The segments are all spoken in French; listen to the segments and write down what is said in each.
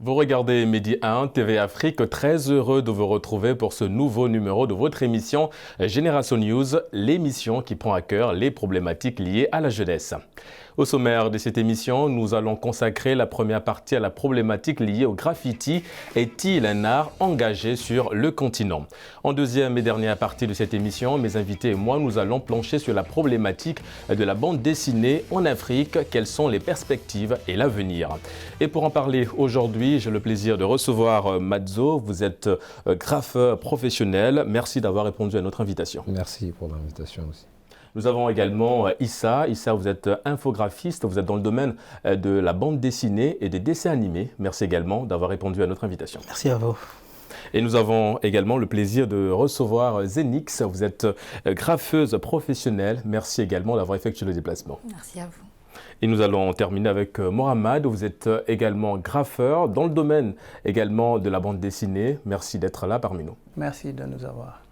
Vous regardez Midi 1, TV Afrique, très heureux de vous retrouver pour ce nouveau numéro de votre émission Génération News, l'émission qui prend à cœur les problématiques liées à la jeunesse. Au sommaire de cette émission, nous allons consacrer la première partie à la problématique liée au graffiti. Est-il un art engagé sur le continent? En deuxième et dernière partie de cette émission, mes invités et moi, nous allons plancher sur la problématique de la bande dessinée en Afrique. Quelles sont les perspectives et l'avenir? Et pour en parler aujourd'hui, j'ai le plaisir de recevoir Madzo. Vous êtes graffeur professionnel. Merci d'avoir répondu à notre invitation. Merci pour l'invitation aussi. Nous avons également Issa. Issa, vous êtes infographiste, vous êtes dans le domaine de la bande dessinée et des dessins animés. Merci également d'avoir répondu à notre invitation. Merci à vous. Et nous avons également le plaisir de recevoir Zenix. Vous êtes graffeuse professionnelle. Merci également d'avoir effectué le déplacement. Merci à vous. Et nous allons terminer avec Mohamed. Vous êtes également graffeur dans le domaine également de la bande dessinée. Merci d'être là parmi nous. Merci de nous avoir.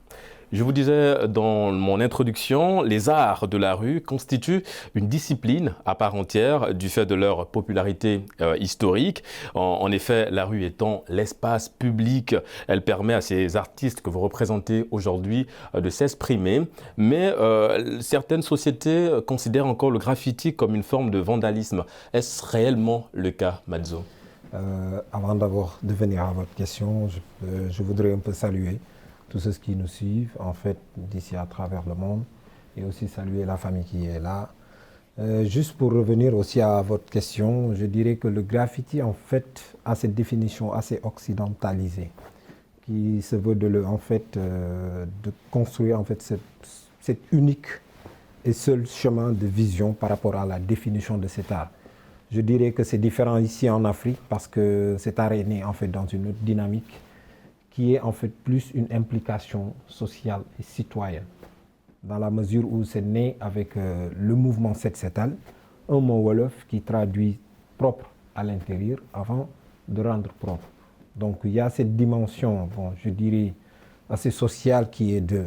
Je vous disais dans mon introduction, les arts de la rue constituent une discipline à part entière du fait de leur popularité historique. En effet, la rue étant l'espace public, elle permet à ces artistes que vous représentez aujourd'hui de s'exprimer. Mais certaines sociétés considèrent encore le graffiti comme une forme de vandalisme. Est-ce réellement le cas, Madzo? Avant d'abord de venir à votre question, je voudrais un peu saluer tous ceux qui nous suivent, en fait, d'ici à travers le monde, et aussi saluer la famille qui est là. Juste pour revenir aussi à votre question, je dirais que le graffiti, en fait, a cette définition assez occidentalisée, qui se veut de construire, en fait, cet unique et seul chemin de vision par rapport à la définition de cet art. Je dirais que c'est différent ici en Afrique, parce que cet art est né, en fait, dans une autre dynamique, qui est en fait plus une implication sociale et citoyenne, dans la mesure où c'est né avec le mouvement Set Setal, un mot wolof qui traduit propre à l'intérieur avant de rendre propre. Donc il y a cette dimension, je dirais, assez sociale qui est de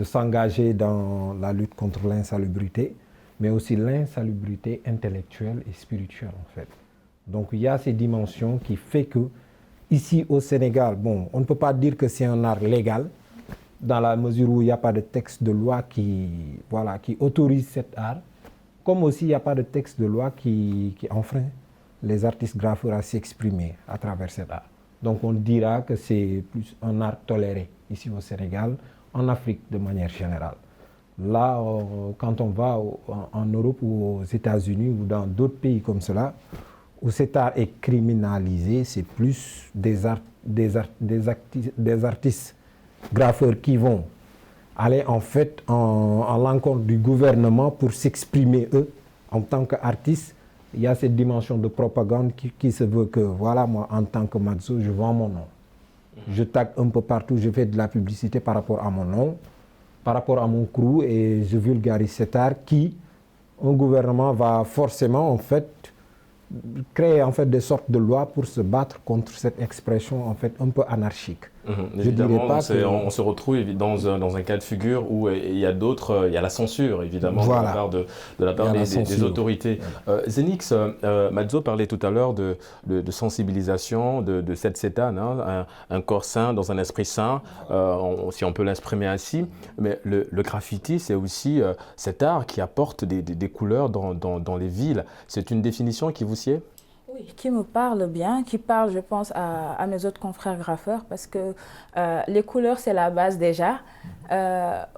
s'engager dans la lutte contre l'insalubrité, mais aussi l'insalubrité intellectuelle et spirituelle en fait. Donc il y a ces dimensions qui fait que ici au Sénégal, on ne peut pas dire que c'est un art légal, dans la mesure où il n'y a pas de texte de loi qui autorise cet art, comme aussi il n'y a pas de texte de loi qui enfreint les artistes graffeurs à s'exprimer à travers cet art. Donc on dira que c'est plus un art toléré ici au Sénégal, en Afrique de manière générale. Là, quand on va en Europe ou aux États-Unis ou dans d'autres pays comme cela, où cet art est criminalisé, c'est plus des artistes graffeurs qui vont aller en fait en l'encontre du gouvernement pour s'exprimer eux en tant qu'artistes. Il y a cette dimension de propagande qui se veut que voilà, moi en tant que Madzo, je vends mon nom. Je tag un peu partout, je fais de la publicité par rapport à mon nom, par rapport à mon crew et je vulgarise cet art qui, un gouvernement va forcément en fait créer en fait des sortes de lois pour se battre contre cette expression en fait un peu anarchique. Évidemment, on se retrouve dans un cas de figure où il y a d'autres, il y a la censure évidemment de la part des autorités. Zenix, Madzo parlait tout à l'heure de sensibilisation, de cette sétane, un corps sain dans un esprit sain, si on peut l'exprimer ainsi. Mais le graffiti, c'est aussi cet art qui apporte des couleurs dans les villes. C'est une définition qui vous sied? Oui, qui me parle bien, qui parle, je pense, à mes autres confrères graffeurs, parce que les couleurs, c'est la base déjà.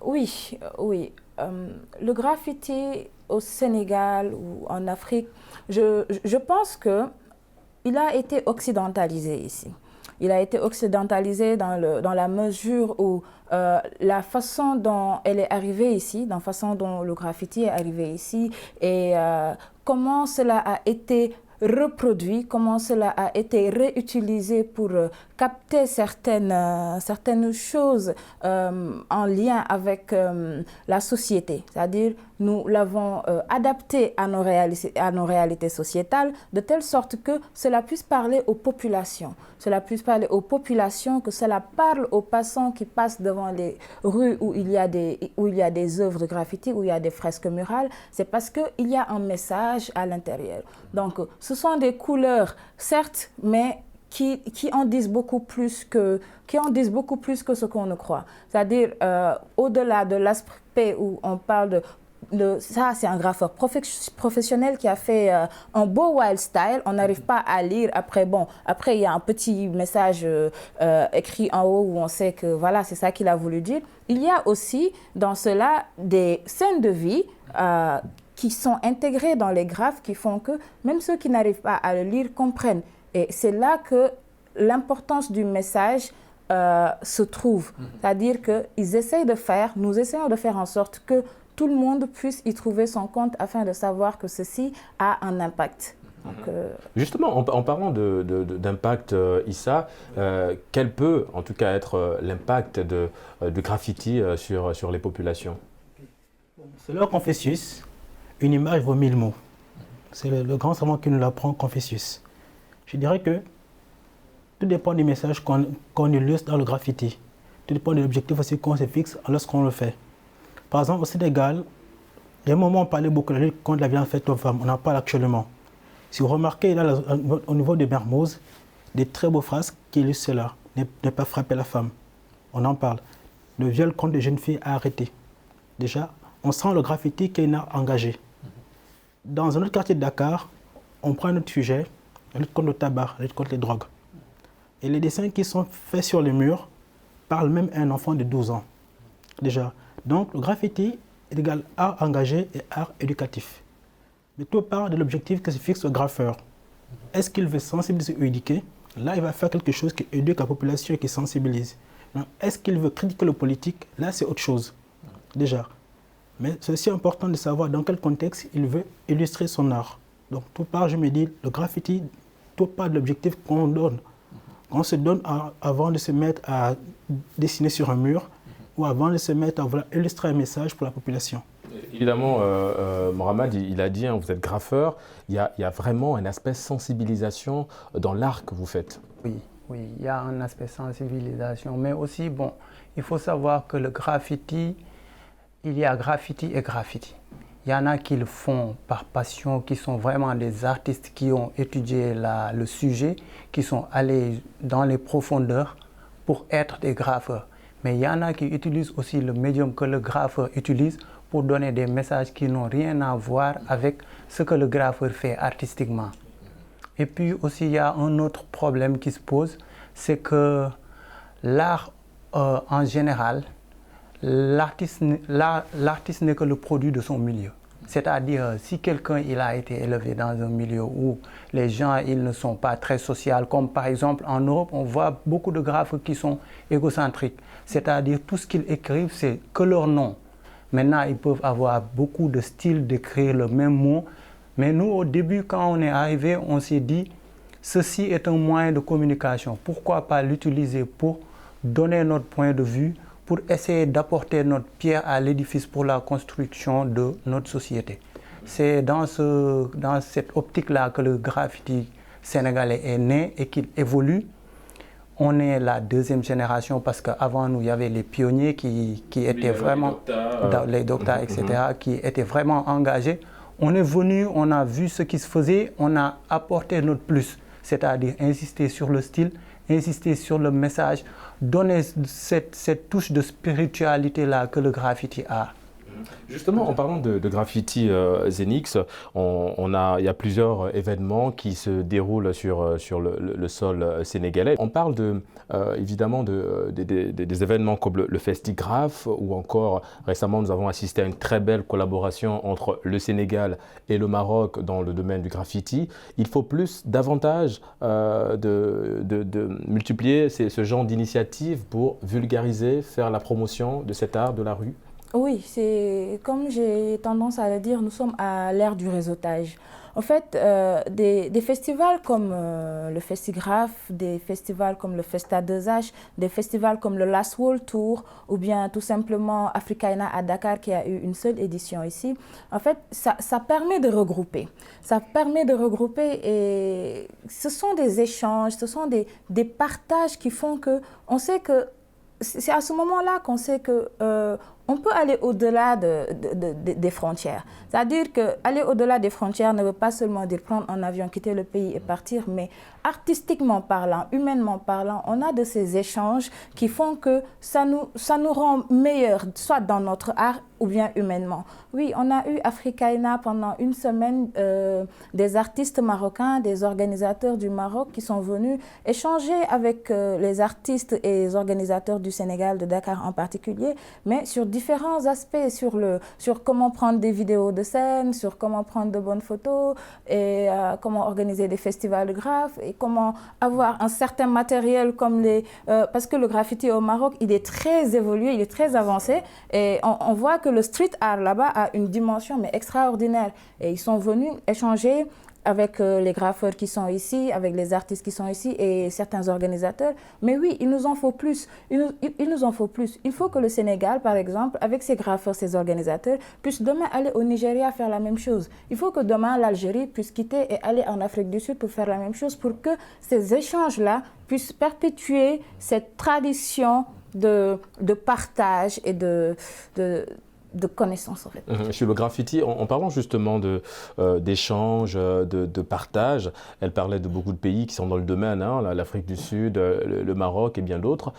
Oui. Le graffiti au Sénégal ou en Afrique, je pense qu'il a été occidentalisé ici. Il a été occidentalisé dans la mesure où la façon dont elle est arrivée ici, la façon dont le graffiti est arrivé ici, et comment cela a été reproduit, comment cela a été réutilisé pour capter certaines choses en lien avec la société. C'est-à-dire, nous l'avons adapté à nos réalités sociétales, de telle sorte que cela puisse parler aux populations. Cela puisse parler aux populations, que cela parle aux passants qui passent devant les rues où il y a des œuvres de graffiti, où il y a des fresques murales. C'est parce qu'il y a un message à l'intérieur. Donc, ce sont des couleurs, certes, mais qui en disent beaucoup plus que ce qu'on ne croit. C'est-à-dire, au-delà de l'aspect où on parle ça, c'est un graffeur professionnel qui a fait un beau wild style. On n'arrive pas à lire. Après, il y a un petit message écrit en haut où on sait que voilà, c'est ça qu'il a voulu dire. Il y a aussi dans cela des scènes de vie qui sont intégrées dans les graphes qui font que même ceux qui n'arrivent pas à le lire comprennent. Et c'est là que l'importance du message se trouve. C'est-à-dire que nous essayons de faire en sorte que tout le monde puisse y trouver son compte afin de savoir que ceci a un impact. Donc, justement, en parlant d'impact, Issa, quel peut en tout cas être l'impact du graffiti sur les populations? Selon Confucius, une image vaut 1000 mots. C'est le grand savant qui nous l'apprend, Confucius. Je dirais que tout dépend du message qu'on illustre dans le graffiti. Tout dépend de l'objectif aussi qu'on se fixe lorsqu'on le fait. Par exemple, au Sénégal, il y a un moment où on parlait beaucoup de la lutte contre la violence faite aux femmes. On en parle actuellement. Si vous remarquez, là, au niveau de Mermoz, des très beaux phrases qui illustrent cela. Ne pas frapper la femme. On en parle. Le viol contre les jeunes filles à arrêter. Déjà, on sent le graffiti qui est un art engagé. Dans un autre quartier de Dakar, on prend un autre sujet, la lutte contre le tabac, la lutte contre les drogues. Et les dessins qui sont faits sur les murs parlent même à un enfant de 12 ans. Déjà. Donc, le graffiti est égal art engagé et art éducatif. Mais tout part de l'objectif que se fixe le graffeur. Est-ce qu'il veut sensibiliser ou éduquer? Là, il va faire quelque chose qui éduque la population et qui sensibilise. Est-ce qu'il veut critiquer le politique? Là, c'est autre chose. Déjà. Mais c'est aussi important de savoir dans quel contexte il veut illustrer son art. Donc, tout part, je me dis, le graffiti, tout part de l'objectif qu'on donne. On se donne avant de se mettre à dessiner sur un mur, ou avant de se mettre à vouloir illustrer un message pour la population. Évidemment, Mohamed, il a dit, hein, vous êtes graffeur, il y a vraiment un aspect sensibilisation dans l'art que vous faites. Oui, il y a un aspect sensibilisation, mais aussi, il faut savoir que le graffiti, il y a graffiti et graffiti. Il y en a qui le font par passion, qui sont vraiment des artistes qui ont étudié le sujet, qui sont allés dans les profondeurs pour être des graffeurs. Mais il y en a qui utilisent aussi le médium que le graffeur utilise pour donner des messages qui n'ont rien à voir avec ce que le graffeur fait artistiquement. Et puis aussi, il y a un autre problème qui se pose, c'est que l'art en général, l'artiste n'est que le produit de son milieu. C'est-à-dire, si quelqu'un il a été élevé dans un milieu où les gens ils ne sont pas très sociaux, comme par exemple en Europe, on voit beaucoup de graffeurs qui sont égocentriques. C'est-à-dire, tout ce qu'ils écrivent, c'est que leur nom. Maintenant, ils peuvent avoir beaucoup de styles d'écrire le même mot. Mais nous, au début, quand on est arrivé, on s'est dit, ceci est un moyen de communication. Pourquoi pas l'utiliser pour donner notre point de vue, pour essayer d'apporter notre pierre à l'édifice pour la construction de notre société. C'est dans cette optique-là que le graffiti sénégalais est né et qu'il évolue. On est la deuxième génération parce qu'avant nous, il y avait les pionniers qui étaient vraiment, les docteurs, etc., qui étaient vraiment engagés. On est venu, on a vu ce qui se faisait, on a apporté notre plus, c'est-à-dire insister sur le style, insister sur le message, donner cette touche de spiritualité-là que le graffiti a. Justement, en parlant de graffiti Zenix, il y a plusieurs événements qui se déroulent sur le sol sénégalais. On parle évidemment des événements comme le Festigraph, ou encore récemment nous avons assisté à une très belle collaboration entre le Sénégal et le Maroc dans le domaine du graffiti. Il faut davantage de multiplier ce genre d'initiatives pour vulgariser, faire la promotion de cet art de la rue. Oui, c'est comme j'ai tendance à le dire, nous sommes à l'ère du réseautage. En fait, des festivals comme le Festigraph, des festivals comme le Festa 2H, des festivals comme le Last World Tour ou bien tout simplement Africaina à Dakar qui a eu une seule édition ici, en fait, ça permet de regrouper. Ça permet de regrouper et ce sont des échanges, ce sont des partages qui font que on sait que c'est à ce moment-là qu'on sait que on peut aller au-delà des frontières. C'est-à-dire qu'aller au-delà des frontières ne veut pas seulement dire prendre un avion, quitter le pays et partir, mais artistiquement parlant, humainement parlant, on a de ces échanges qui font que ça nous rend meilleurs, soit dans notre art ou bien humainement. Oui, on a eu Africaina pendant une semaine, des artistes marocains, des organisateurs du Maroc qui sont venus échanger avec les artistes et les organisateurs du Sénégal, de Dakar en particulier, mais sur différents aspects, sur comment prendre des vidéos de scène, sur comment prendre de bonnes photos, et comment organiser des festivals de graphes, et comment avoir un certain matériel comme parce que le graffiti au Maroc, il est très évolué, il est très avancé, et on voit que le street art là-bas a une dimension mais extraordinaire. Et ils sont venus échanger avec les graffeurs qui sont ici, avec les artistes qui sont ici et certains organisateurs. Mais oui, il nous en faut plus. Il nous en faut plus. Il faut que le Sénégal, par exemple, avec ses graffeurs, ses organisateurs, puisse demain aller au Nigeria faire la même chose. Il faut que demain l'Algérie puisse quitter et aller en Afrique du Sud pour faire la même chose, pour que ces échanges-là puissent perpétuer cette tradition de partage et de connaissances en fait. Sur le graffiti, en parlant justement d'échanges, de partage, elle parlait de beaucoup de pays qui sont dans le domaine, hein, l'Afrique du Sud, le Maroc et bien d'autres,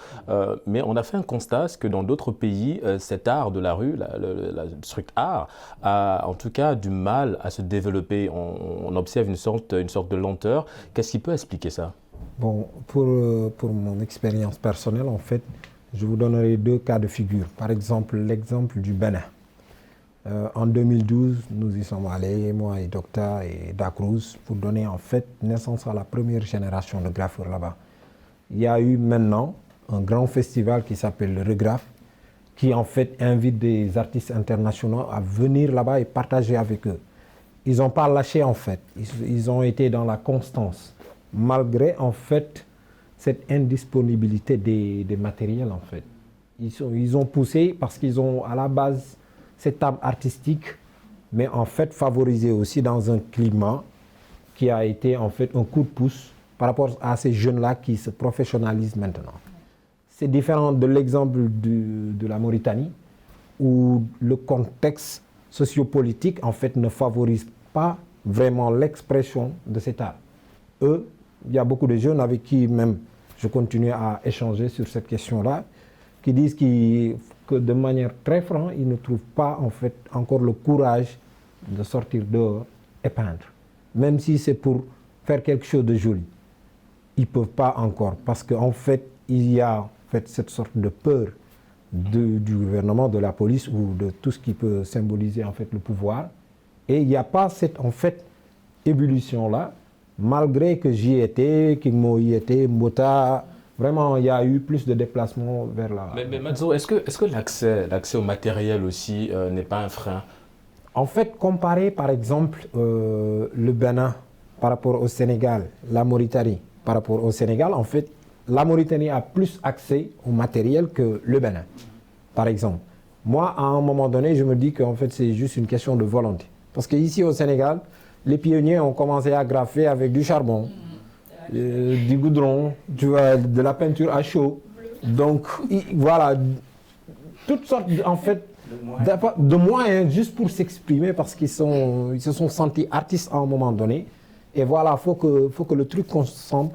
mais on a fait un constat que dans d'autres pays, cet art de la rue, la street art, a en tout cas du mal à se développer. On observe une sorte de lenteur. Qu'est-ce qui peut expliquer ça? Bon, pour mon expérience personnelle, en fait, je vous donnerai deux cas de figure. Par exemple, l'exemple du Bénin. En 2012, nous y sommes allés, moi et Docta et Dacruz, pour donner en fait naissance à la première génération de graffeurs là-bas. Il y a eu maintenant un grand festival qui s'appelle le Regraph, qui en fait invite des artistes internationaux à venir là-bas et partager avec eux. Ils n'ont pas lâché en fait, ils ont été dans la constance, malgré en fait cette indisponibilité des matériels en fait. Ils ont poussé parce qu'ils ont à la base cette âme artistique, mais en fait favorisé aussi dans un climat qui a été en fait un coup de pouce par rapport à ces jeunes-là qui se professionnalisent maintenant. C'est différent de l'exemple de la Mauritanie, où le contexte sociopolitique en fait ne favorise pas vraiment l'expression de cet art. Eux, il y a beaucoup de jeunes avec qui même je continue à échanger sur cette question-là, qui disent que de manière très franche, ils ne trouvent pas en fait encore le courage de sortir dehors et peindre. Même si c'est pour faire quelque chose de joli. Ils ne peuvent pas encore, parce qu'en fait, il y a en fait, cette sorte de peur du gouvernement, de la police ou de tout ce qui peut symboliser en fait le pouvoir. Et il n'y a pas cette en fait ébullition-là. Malgré que j'y étais, Kingmo y était, Mbota, vraiment il y a eu plus de déplacements vers là. Mais Madzo, est-ce que l'accès au matériel aussi n'est pas un frein? En fait, comparer par exemple le Bénin par rapport au Sénégal, la Mauritanie par rapport au Sénégal, en fait, la Mauritanie a plus accès au matériel que le Bénin, par exemple. Moi, à un moment donné, je me dis qu'en fait, c'est juste une question de volonté. Parce qu'ici au Sénégal, les pionniers ont commencé à graffer avec du charbon, du goudron, tu vois, de la peinture à chaud. Donc, voilà, toutes sortes, en fait, de moyens juste pour s'exprimer parce qu'ils se sont sentis artistes à un moment donné. Et voilà, faut que le truc qu'on sente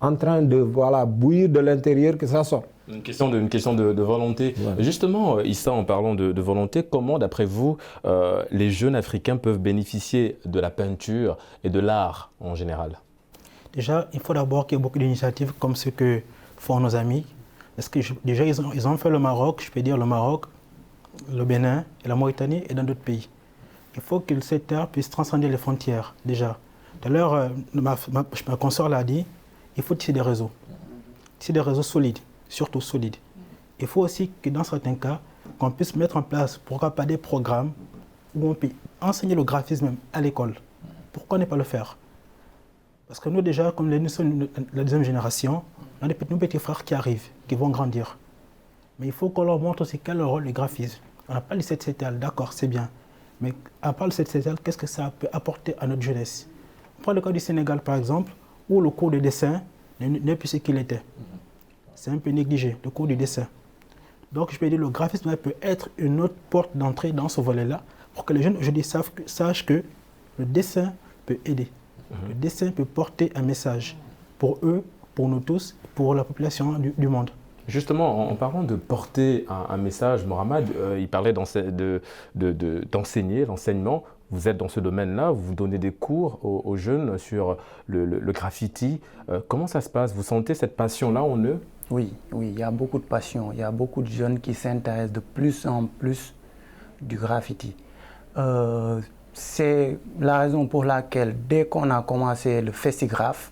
en train de bouillir de l'intérieur, que ça sorte. Une question de volonté. Ouais. Justement, Issa, en parlant de volonté, comment, d'après vous, les jeunes Africains peuvent bénéficier de la peinture et de l'art en général? Déjà, il faut d'abord qu'il y ait beaucoup d'initiatives comme ce que font nos amis. Parce que déjà, ils ont fait le Maroc, je peux dire le Maroc, le Bénin et la Mauritanie et dans d'autres pays. Il faut que cette art puisse transcender les frontières, déjà. Tout à l'heure, ma consoeur l'a dit, il faut tisser des réseaux. Tisser des réseaux solides. Surtout solide. Il faut aussi que dans certains cas, qu'on puisse mettre en place, pourquoi pas des programmes où on peut enseigner le graphisme à l'école. pourquoi ne pas le faire? Parce que nous déjà, comme nous sommes la deuxième génération, on a nos petits frères qui arrivent, qui vont grandir. Mais il faut qu'on leur montre aussi quel est le rôle du graphisme. On n'a pas le 7-7L, d'accord, c'est bien. Mais à part le 7-7L, qu'est-ce que ça peut apporter à notre jeunesse? On prend le cas du Sénégal, par exemple, où le cours de dessin n'est plus ce qu'il était. C'est un peu négligé, le cours du dessin. Donc, je peux dire que le graphisme peut être une autre porte d'entrée dans ce volet-là, pour que les jeunes aujourd'hui sachent que le dessin peut aider. Le dessin peut porter un message pour eux, pour nous tous, pour la population du monde. Justement, en parlant de porter un message, Mohamed, il parlait d'enseigner, l'enseignement. Vous êtes dans ce domaine-là, vous donnez des cours aux jeunes sur le graffiti. Comment ça se passe? Vous sentez cette passion-là en eux? Oui, il y a beaucoup de passion. Il y a beaucoup de jeunes qui s'intéressent de plus en plus du graffiti. C'est la raison pour laquelle, dès qu'on a commencé le Festigraph,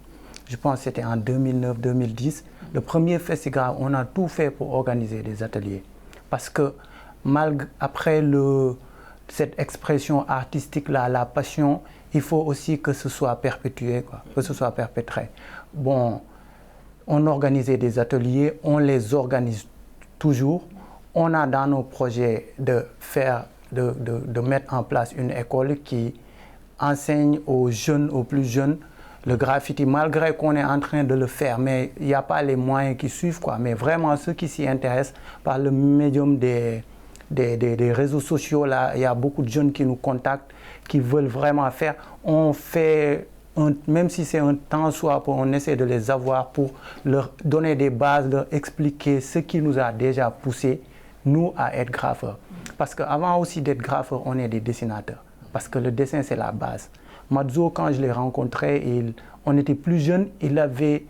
je pense que c'était en 2009-2010, le premier Festigraph, on a tout fait pour organiser des ateliers. Parce que après cette expression artistique-là, la passion, il faut aussi que ce soit perpétué, que ce soit perpétré. Bon, on organisait des ateliers, on les organise toujours. On a dans nos projets de mettre en place une école qui enseigne aux jeunes, aux plus jeunes, le graffiti, malgré qu'on est en train de le faire, mais il n'y a pas les moyens qui suivent, quoi. Mais vraiment, ceux qui s'y intéressent par le médium des réseaux sociaux, là, il y a beaucoup de jeunes qui nous contactent, qui veulent vraiment faire. On fait, même si c'est un temps soit, on essaie de les avoir pour leur donner des bases, leur expliquer ce qui nous a déjà poussé, nous, à être graffeurs. Parce qu'avant aussi d'être graffeurs, on est des dessinateurs. Parce que le dessin, c'est la base. Madzo, quand je l'ai rencontré, on était plus jeunes, il avait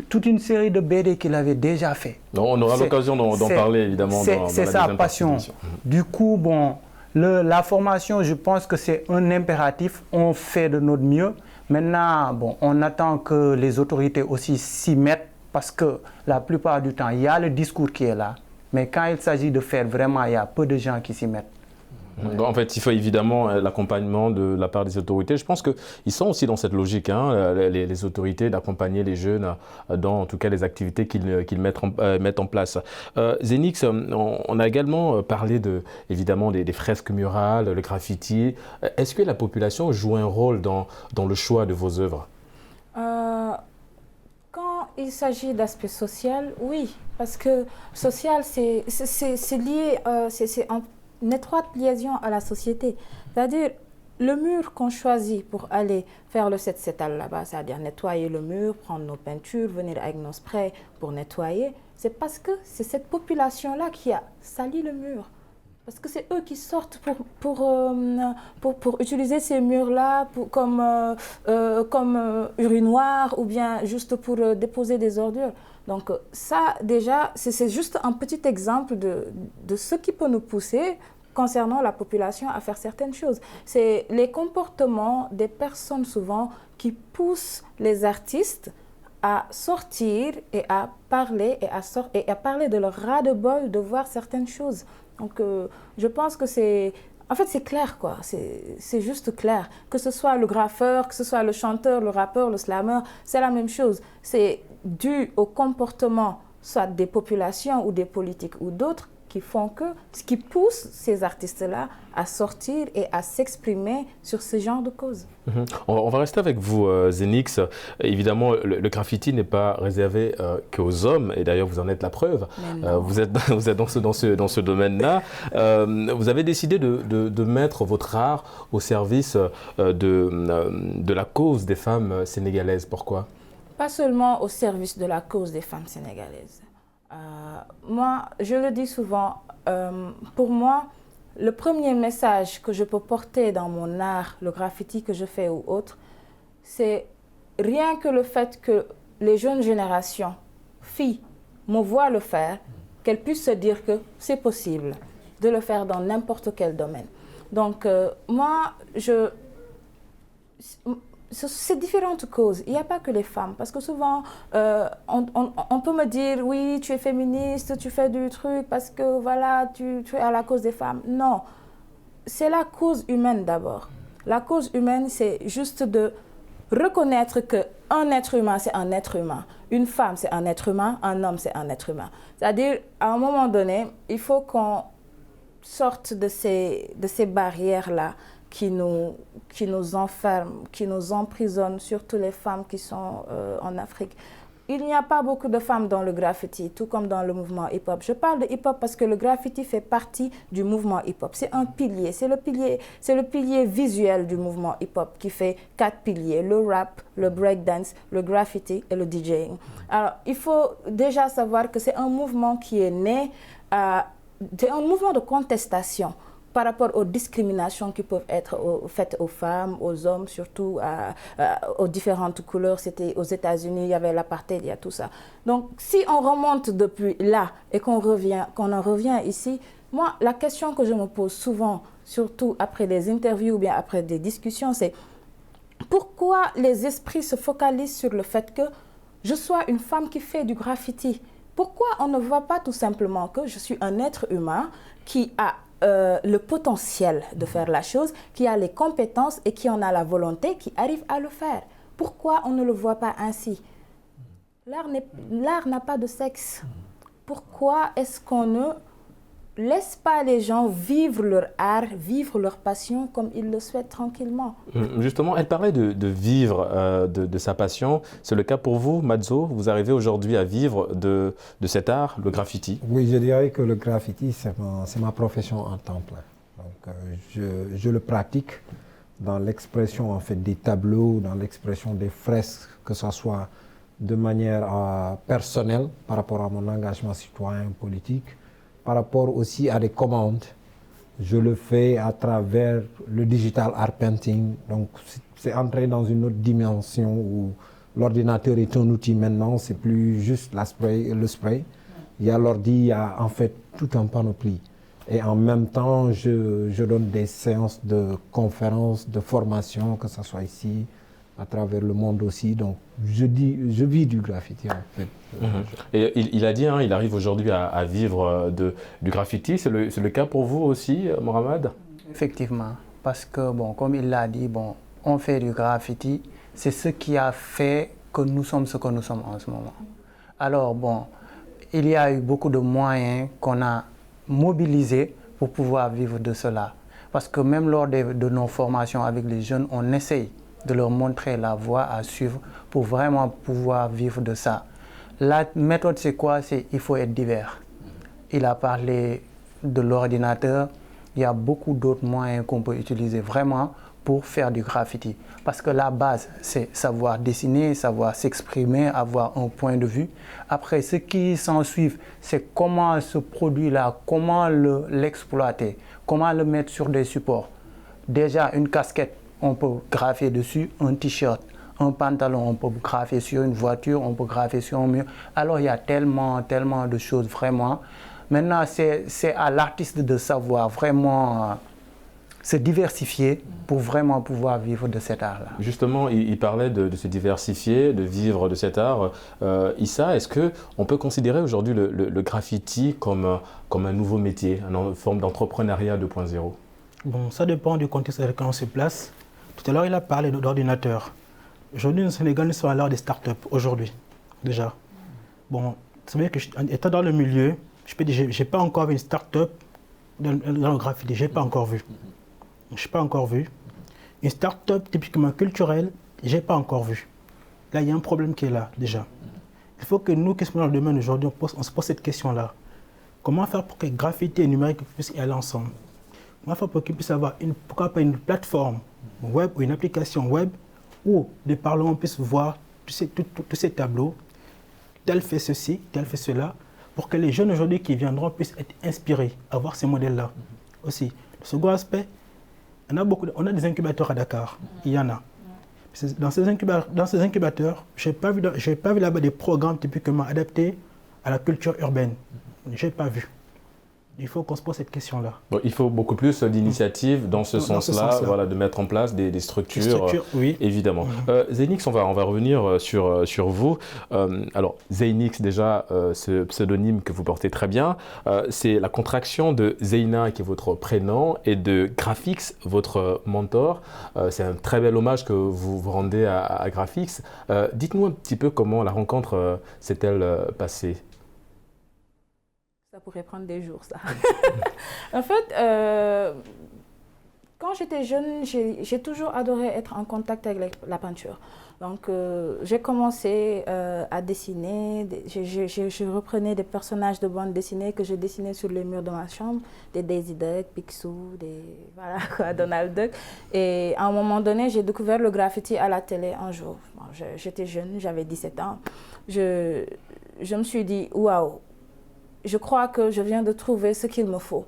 toute une série de BD qu'il avait déjà fait. Non, on aura l'occasion d'en parler évidemment dans C'est la sa deuxième passion. Du coup, bon, la formation, je pense que c'est un impératif. On fait de notre mieux. Maintenant, bon, on attend que les autorités aussi s'y mettent parce que la plupart du temps, il y a le discours qui est là. Mais quand il s'agit de faire vraiment, il y a peu de gens qui s'y mettent. Donc, en fait, il faut évidemment l'accompagnement de la part des autorités. Je pense qu'ils sont aussi dans cette logique, hein, les autorités, d'accompagner les jeunes dans, en tout cas, les activités qu'ils mettent en place. Zenix, on a également parlé évidemment des fresques murales, le graffiti. Est-ce que la population joue un rôle dans le choix de vos œuvres? Quand il s'agit d'aspect social, oui, parce que social, c'est lié, c'est une étroite liaison à la société. C'est-à-dire, le mur qu'on choisit pour aller faire le 7-7L là-bas, c'est-à-dire nettoyer le mur, prendre nos peintures, venir avec nos sprays pour nettoyer, c'est parce que c'est cette population-là qui a sali le mur. Parce que c'est eux qui sortent pour utiliser ces murs-là comme urinoir ou bien juste pour déposer des ordures. Donc ça, déjà, c'est juste un petit exemple de ce qui peut nous pousser concernant la population à faire certaines choses. C'est les comportements des personnes souvent qui poussent les artistes à sortir et à parler de leur ras-de-bol de voir certaines choses. Donc je pense que c'est clair, quoi. C'est juste clair. Que ce soit le graffeur, que ce soit le chanteur, le rappeur, le slammer, c'est la même chose. C'est dû au comportement soit des populations ou des politiques ou d'autres qui pousse ces artistes-là à sortir et à s'exprimer sur ce genre de causes. On va rester avec vous, Zenix. Évidemment, le graffiti n'est pas réservé qu'aux hommes, et d'ailleurs vous en êtes la preuve. Vous êtes dans ce domaine-là. Vous avez décidé de mettre votre art au service de la cause des femmes sénégalaises. Pourquoi? Pas seulement au service de la cause des femmes sénégalaises. Moi, je le dis souvent, pour moi, le premier message que je peux porter dans mon art, le graffiti que je fais ou autre, c'est rien que le fait que les jeunes générations, filles, me voient le faire, qu'elles puissent se dire que c'est possible de le faire dans n'importe quel domaine. Donc, moi, c'est différentes causes. Il n'y a pas que les femmes. Parce que souvent, on peut me dire, oui, tu es féministe, tu fais du truc parce que voilà, tu es à la cause des femmes. Non, c'est la cause humaine d'abord. La cause humaine, c'est juste de reconnaître qu'un être humain, c'est un être humain. Une femme, c'est un être humain. Un homme, c'est un être humain. C'est-à-dire, à un moment donné, il faut qu'on sorte de ces barrières-là qui nous enferment, qui nous emprisonnent, surtout les femmes qui sont en Afrique. Il n'y a pas beaucoup de femmes dans le graffiti, tout comme dans le mouvement hip-hop. Je parle de hip-hop parce que le graffiti fait partie du mouvement hip-hop. C'est un pilier, c'est le pilier visuel du mouvement hip-hop qui fait 4 piliers, le rap, le breakdance, le graffiti et le DJing. Alors, il faut déjà savoir que c'est un mouvement qui est né, c'est un mouvement de contestation par rapport aux discriminations qui peuvent être faites aux femmes, aux hommes, surtout aux différentes couleurs. C'était aux États-Unis, il y avait l'apartheid, il y a tout ça. Donc, si on remonte depuis là et qu'on en revient ici, moi, la question que je me pose souvent, surtout après des interviews ou bien après des discussions, c'est pourquoi les esprits se focalisent sur le fait que je sois une femme qui fait du graffiti? Pourquoi on ne voit pas tout simplement que je suis un être humain qui a le potentiel de faire la chose, qui a les compétences et qui en a la volonté, qui arrive à le faire? Pourquoi on ne le voit pas ainsi? L'art n'a pas de sexe. Pourquoi est-ce qu'on ne laisse pas les gens vivre leur art, vivre leur passion comme ils le souhaitent tranquillement? Justement, elle parlait de vivre de sa passion. C'est le cas pour vous, Madzo? Vous arrivez aujourd'hui à vivre de cet art, le graffiti? Oui, je dirais que le graffiti, c'est ma profession en temps plein. Donc, je le pratique dans l'expression en fait, des tableaux, dans l'expression des fresques, que ce soit de manière personnelle par rapport à mon engagement citoyen politique, par rapport aussi à des commandes. Je le fais à travers le digital art painting. Donc, c'est entrer dans une autre dimension où l'ordinateur est un outil maintenant. C'est plus juste le spray. Il y a l'ordi, il y a en fait tout un panoplie. Et en même temps, je donne des séances de conférences, de formation, que ce soit ici, à travers le monde aussi. Donc, je vis du graffiti en fait. Et il a dit, hein, il arrive aujourd'hui à vivre du graffiti. C'est le cas pour vous aussi, Mohamed? Effectivement, parce que, bon, comme il l'a dit, bon, on fait du graffiti. C'est ce qui a fait que nous sommes ce que nous sommes en ce moment. Alors, bon, il y a eu beaucoup de moyens qu'on a mobilisés pour pouvoir vivre de cela. Parce que même lors de nos formations avec les jeunes, on essaye de leur montrer la voie à suivre pour vraiment pouvoir vivre de ça. La méthode, c'est quoi? Il faut être divers. Il a parlé de l'ordinateur. Il y a beaucoup d'autres moyens qu'on peut utiliser vraiment pour faire du graffiti. Parce que la base, c'est savoir dessiner, savoir s'exprimer, avoir un point de vue. Après, ce qui s'ensuit, c'est comment ce produit-là, comment l'exploiter, comment le mettre sur des supports. Déjà, une casquette, on peut graffer dessus, un t-shirt, un pantalon, on peut graffer sur une voiture, on peut graffer sur un mur. Alors il y a tellement de choses vraiment. Maintenant, c'est à l'artiste de savoir vraiment se diversifier pour vraiment pouvoir vivre de cet art-là. Justement, il parlait de se diversifier, de vivre de cet art. Issa, est-ce qu'on peut considérer aujourd'hui le graffiti comme un nouveau métier, une forme d'entrepreneuriat 2.0? Bon, ça dépend du contexte dans lequel on se place. Tout à l'heure, il a parlé d'ordinateur. Aujourd'hui, le Sénégal, nous sommes à l'heure des startups, aujourd'hui, déjà. Bon, c'est vrai que étant dans le milieu, je peux dire que je n'ai pas encore vu une startup dans le graffiti, je n'ai pas encore vu. Je n'ai pas encore vu. Une start-up typiquement culturelle, je n'ai pas encore vu. Là, il y a un problème qui est là, déjà. Il faut que nous, qui sommes dans le domaine aujourd'hui, on se pose cette question-là. Comment faire pour que graffiti et numérique puissent y aller ensemble? Comment faire pour qu'ils puissent avoir pourquoi pas une plateforme web ou une application web où les parlements puissent voir tous ces tableaux, tel fait ceci, tel fait cela, pour que les jeunes aujourd'hui qui viendront puissent être inspirés à voir ces modèles-là aussi. Le second aspect, on a des incubateurs à Dakar, il y en a. Dans ces incubateurs, je n'ai pas vu là-bas des programmes typiquement adaptés à la culture urbaine. Je n'ai pas vu. Il faut qu'on se pose cette question-là. Bon, il faut beaucoup plus d'initiatives dans ce sens-là, voilà, de mettre en place des structures, oui. évidemment. Zeynix, on va revenir sur vous. Alors, Zeynix, déjà, ce pseudonyme que vous portez très bien, c'est la contraction de Zeyna, qui est votre prénom, et de Graphix, votre mentor. C'est un très bel hommage que vous vous rendez à Graphix. Dites-nous un petit peu comment la rencontre s'est-elle passée. Ça pourrait prendre des jours, ça. En fait, quand j'étais jeune, j'ai toujours adoré être en contact avec la peinture. Donc, j'ai commencé à dessiner. Je reprenais des personnages de bande dessinée que je dessinais sur les murs de ma chambre, des Daisy Duck, Picsou, voilà, Donald Duck. Et à un moment donné, j'ai découvert le graffiti à la télé un jour. Bon, j'étais jeune, j'avais 17 ans. Je me suis dit, waouh! Je crois que je viens de trouver ce qu'il me faut.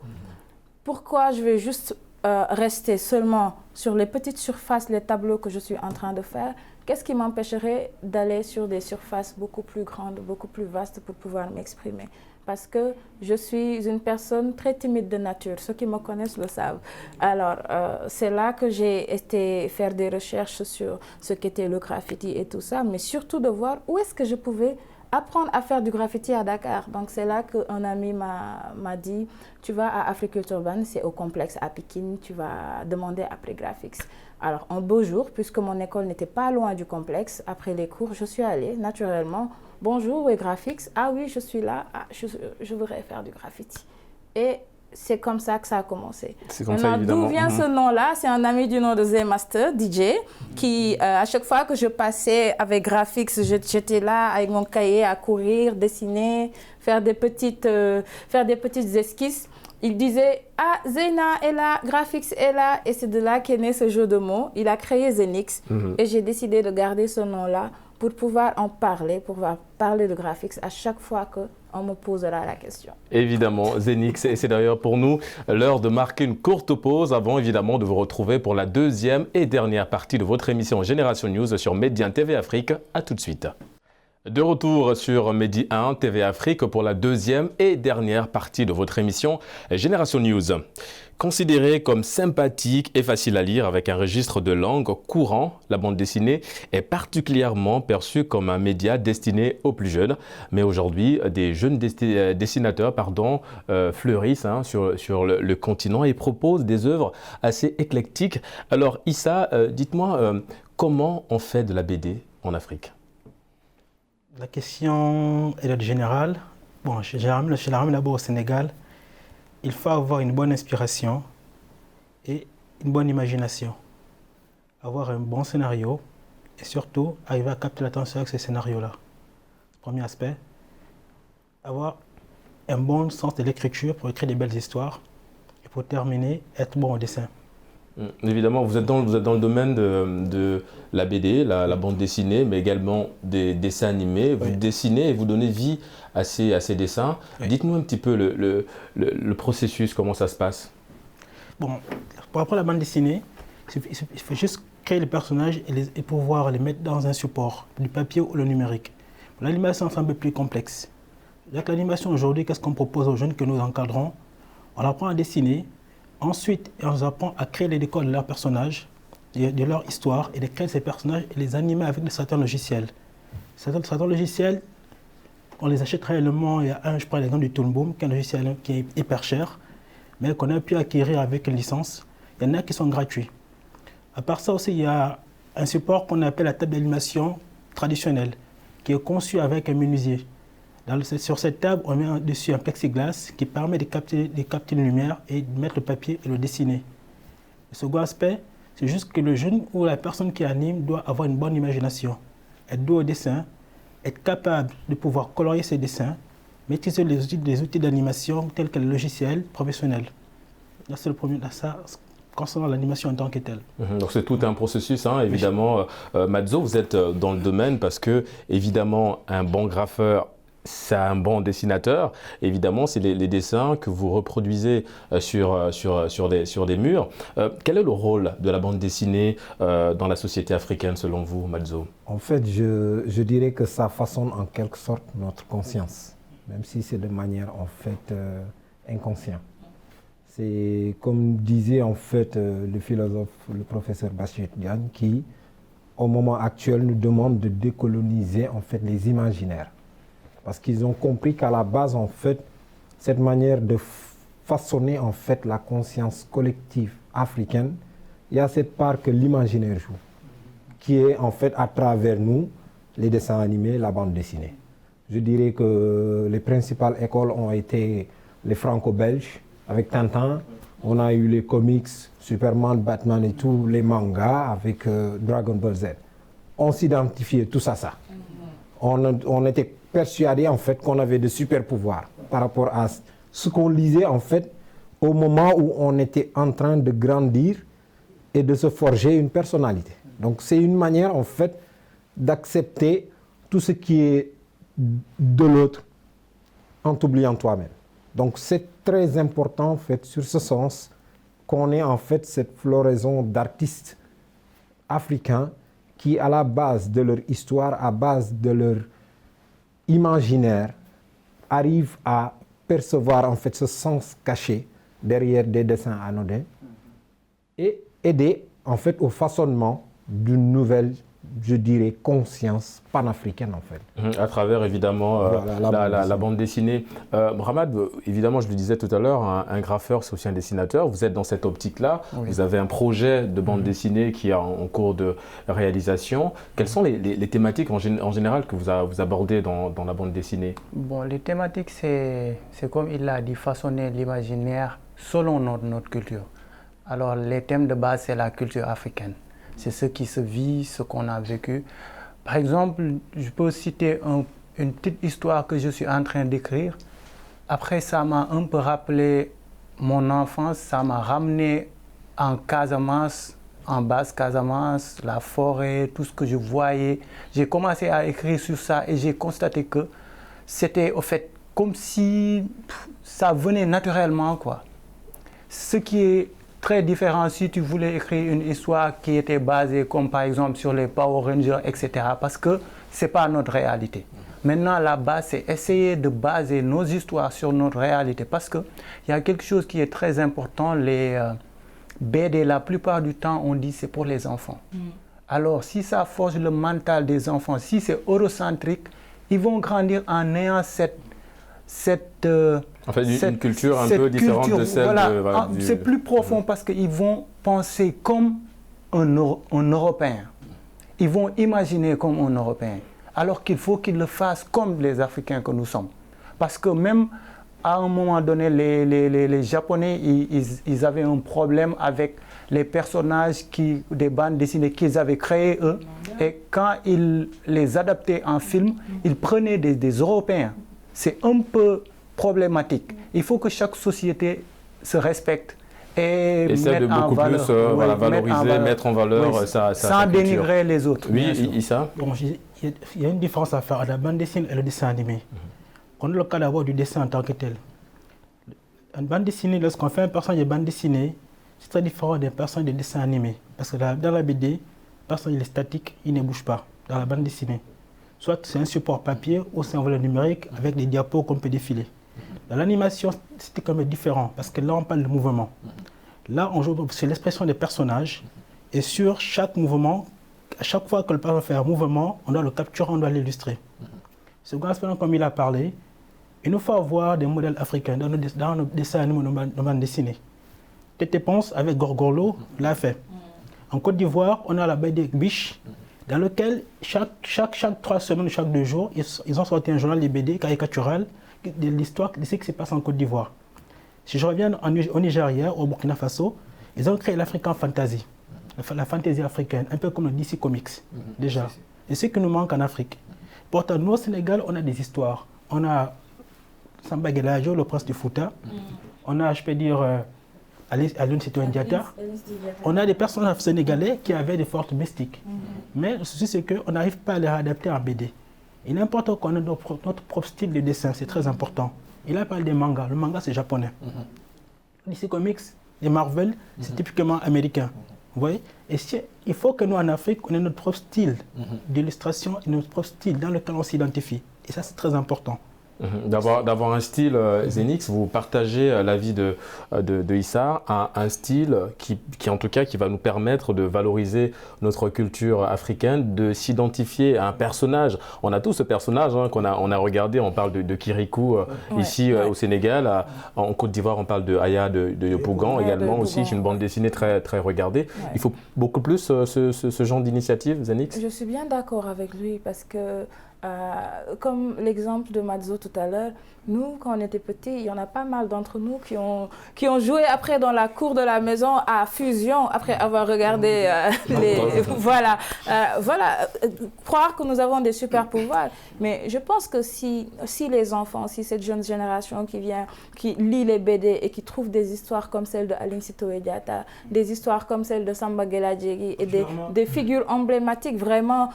Pourquoi je vais juste rester seulement sur les petites surfaces, les tableaux que je suis en train de faire? Qu'est-ce qui m'empêcherait d'aller sur des surfaces beaucoup plus grandes, beaucoup plus vastes pour pouvoir m'exprimer? Parce que je suis une personne très timide de nature. Ceux qui me connaissent le savent. Alors, c'est là que j'ai été faire des recherches sur ce qu'était le graffiti et tout ça, mais surtout de voir où est-ce que je pouvais apprendre à faire du graffiti à Dakar. Donc c'est là qu'un ami m'a dit, tu vas à Africulture Urban, c'est au complexe à Pikine, tu vas demander après Graphix. Alors un beau jour, puisque mon école n'était pas loin du complexe, après les cours, je suis allée naturellement. Bonjour, oui, Graphix. Ah oui, je suis là, je voudrais faire du graffiti. Et c'est comme ça que ça a commencé. C'est comme ça, évidemment. D'où vient ce nom-là? C'est un ami du nom de Zemaster, DJ, qui, à chaque fois que je passais avec Graphix, j'étais là avec mon cahier à courir, dessiner, faire des petites esquisses. Il disait « Ah, Zeyna est là, Graphix est là » et c'est de là qu'est né ce jeu de mots. Il a créé Zeynix et j'ai décidé de garder ce nom-là pour pouvoir en parler, pour pouvoir parler de Graphix à chaque fois qu'on me posera la question. Évidemment, Zeynix, et c'est d'ailleurs pour nous l'heure de marquer une courte pause avant évidemment de vous retrouver pour la deuxième et dernière partie de votre émission Génération News sur Média TV Afrique. À tout de suite. De retour sur Medi 1 TV Afrique pour la deuxième et dernière partie de votre émission Génération News. Considérée comme sympathique et facile à lire avec un registre de langue courant, la bande dessinée est particulièrement perçue comme un média destiné aux plus jeunes. Mais aujourd'hui, des jeunes dessinateurs fleurissent sur le continent et proposent des œuvres assez éclectiques. Alors Issa, dites-moi, comment on fait de la BD en Afrique ? La question est générale. Bon, je la ramène d'abord au Sénégal. Il faut avoir une bonne inspiration et une bonne imagination. Avoir un bon scénario et surtout arriver à capter l'attention avec ce scénario-là. Premier aspect. Avoir un bon sens de l'écriture pour écrire des belles histoires. Et pour terminer, être bon au dessin. Évidemment, vous êtes dans le domaine de la BD, la bande dessinée, mais également des dessins animés. Vous dessinez et vous donnez vie à ces dessins. Oui. Dites-nous un petit peu le processus, comment ça se passe. Bon, pour apprendre la bande dessinée, il faut juste créer les personnages et pouvoir les mettre dans un support, du papier ou le numérique. L'animation, c'est un peu plus complexe. Avec l'animation aujourd'hui, qu'est-ce qu'on propose aux jeunes que nous encadrons? On apprend à dessiner. Ensuite, on apprend à créer les décors de leurs personnages, de leur histoire, et de créer ces personnages et les animer avec certains logiciels. Certains logiciels, on les achète réellement. Il y a je prends l'exemple du Toon Boom, qui est un logiciel qui est hyper cher, mais qu'on a pu acquérir avec une licence. Il y en a qui sont gratuits. À part ça aussi, il y a un support qu'on appelle la table d'animation traditionnelle, qui est conçu avec un menuisier. Sur cette table, on met dessus un plexiglas qui permet de capter une lumière et de mettre le papier et le dessiner. Le second aspect, c'est juste que le jeune ou la personne qui anime doit avoir une bonne imagination, être doué au dessin, être capable de pouvoir colorier ses dessins, maîtriser les outils d'animation tels que le logiciel professionnel. Là, c'est le premier, concernant l'animation en tant que telle. Donc c'est tout un processus, évidemment. Madzo, vous êtes dans le domaine parce que, évidemment, un bon graffeur, c'est un bon dessinateur. Évidemment, c'est les dessins que vous reproduisez sur des murs. Quel est le rôle de la bande dessinée dans la société africaine, selon vous, Madzo? En fait, je dirais que ça façonne en quelque sorte notre conscience, même si c'est de manière en fait inconscient. C'est comme disait en fait le philosophe, le professeur Bachir Diagne, qui au moment actuel nous demande de décoloniser en fait les imaginaires. Parce qu'ils ont compris qu'à la base en fait, cette manière de façonner en fait la conscience collective africaine, il y a cette part que l'imaginaire joue, qui est en fait à travers nous, les dessins animés, la bande dessinée. Je dirais que les principales écoles ont été les franco-belges, avec Tintin. On a eu les comics, Superman, Batman et tous les mangas avec Dragon Ball Z. On s'identifiait tous à ça. On était persuadés en fait qu'on avait de super pouvoirs par rapport à ce qu'on lisait en fait au moment où on était en train de grandir et de se forger une personnalité. Donc c'est une manière en fait d'accepter tout ce qui est de l'autre en t'oubliant toi-même. Donc c'est très important en fait sur ce sens qu'on ait en fait cette floraison d'artistes africains qui à la base de leur histoire, à base de leur imaginaire, arrivent à percevoir en fait ce sens caché derrière des dessins anodins et aider en fait au façonnement d'une nouvelle, je dirais, conscience panafricaine en fait. À travers évidemment la bande dessinée. Mohamed, évidemment je le disais tout à l'heure, un graffeur c'est aussi un dessinateur. Vous êtes dans cette optique-là, oui. Vous avez un projet de bande dessinée qui est en cours de réalisation. Quelles sont les thématiques en général que vous abordez dans la bande dessinée? Bon, les thématiques c'est comme il l'a dit, façonner l'imaginaire selon notre culture. Alors les thèmes de base c'est la culture africaine. C'est ce qui se vit, ce qu'on a vécu. Par exemple, je peux citer une petite histoire que je suis en train d'écrire. Après, ça m'a un peu rappelé mon enfance, ça m'a ramené en Casamance, en basse Casamance, la forêt, tout ce que je voyais. J'ai commencé à écrire sur ça et j'ai constaté que c'était au fait comme si ça venait naturellement, quoi. Ce qui est très différent si tu voulais écrire une histoire qui était basée comme par exemple sur les Power Rangers, etc. Parce que ce n'est pas notre réalité. Maintenant, la base, c'est essayer de baser nos histoires sur notre réalité. Parce qu'il y a quelque chose qui est très important. Les BD, la plupart du temps, on dit c'est pour les enfants. Alors, si ça forge le mental des enfants, si c'est eurocentrique, ils vont grandir en ayant une culture un peu différente de celle voilà, c'est plus profond parce qu'ils vont penser comme un Européen. Ils vont imaginer comme un Européen. Alors qu'il faut qu'ils le fassent comme les Africains que nous sommes. Parce que même à un moment donné, les Japonais, ils avaient un problème avec les personnages des bandes dessinées qu'ils avaient créées eux. Et quand ils les adaptaient en film, ils prenaient des Européens. C'est un peu problématique. Il faut que chaque société se respecte et essaie de beaucoup plus valoriser, mettre en valeur sa sans dénigrer les autres. Oui, Issa. Bon, il y a une différence à faire entre la bande dessinée et le dessin animé. On a le cas d'abord du dessin en tant que tel. Une bande dessinée, lorsqu'on fait un personnage de bande dessinée, c'est très différent des personnages de dessin animé. Parce que dans la BD, le personnage est statique, il ne bouge pas. Dans la bande dessinée, soit c'est un support papier ou c'est un volet numérique avec des diapos qu'on peut défiler. Dans l'animation, c'était quand même différent parce que là, on parle de mouvement. Là, on joue sur l'expression des personnages et sur chaque mouvement, à chaque fois que le personnage fait un mouvement, on doit le capturer, on doit l'illustrer. Second aspect, comme il a parlé, il nous faut avoir des modèles africains dans nos dessins animés, nos bandes dessinées. Tété Ponce avec Gorgorlo l'a fait. En Côte d'Ivoire, on a la BD Biche, dans lequel chaque 3 semaines, chaque 2 jours, ils ont sorti un journal de BD caricatural de l'histoire de ce qui se passe en Côte d'Ivoire. Si je reviens au Nigeria, au Burkina Faso, ils ont créé l'African Fantasy, la fantaisie africaine, un peu comme le DC Comics, déjà. Et ce qui nous manque en Afrique. Pourtant, nous au Sénégal, on a des histoires. On a Samba Gelajo, le prince du Fouta. On a, je peux dire, Alioune Sitoé Diatta. On a des personnages sénégalais qui avaient des forces mystiques. Mais le souci, c'est qu'on n'arrive pas à les réadapter en BD. Il est important qu'on ait notre propre style de dessin, c'est très important. Il a parlé des mangas. Le manga, c'est japonais. DC Comics, les Marvel, c'est typiquement américain. Vous voyez? Et il faut que nous, en Afrique, on ait notre propre style d'illustration et notre propre style dans lequel on s'identifie. Et ça, c'est très important. D'avoir un style, Zenix, vous partagez l'avis de Issa, un style qui en tout cas qui va nous permettre de valoriser notre culture africaine, de s'identifier à un personnage. On a tous ce personnage qu'on a regardé, on parle de Kirikou ici au Sénégal, en Côte d'Ivoire on parle de Aya de Yopougon également aussi, c'est une bande dessinée très, très regardée. Ouais. Il faut beaucoup plus ce genre d'initiative, Zenix? Je suis bien d'accord avec lui parce que comme l'exemple de Madzo tout à l'heure, nous, quand on était petits, il y en a pas mal d'entre nous qui ont joué après dans la cour de la maison à Fusion, après avoir regardé voilà, croire que nous avons des super pouvoirs. Mais je pense que si les enfants, si cette jeune génération qui lit les BD et qui trouve des histoires comme celle de Aline Sitoé Diatta, des histoires comme celle de Samba Gueladieri et des figures emblématiques vraiment,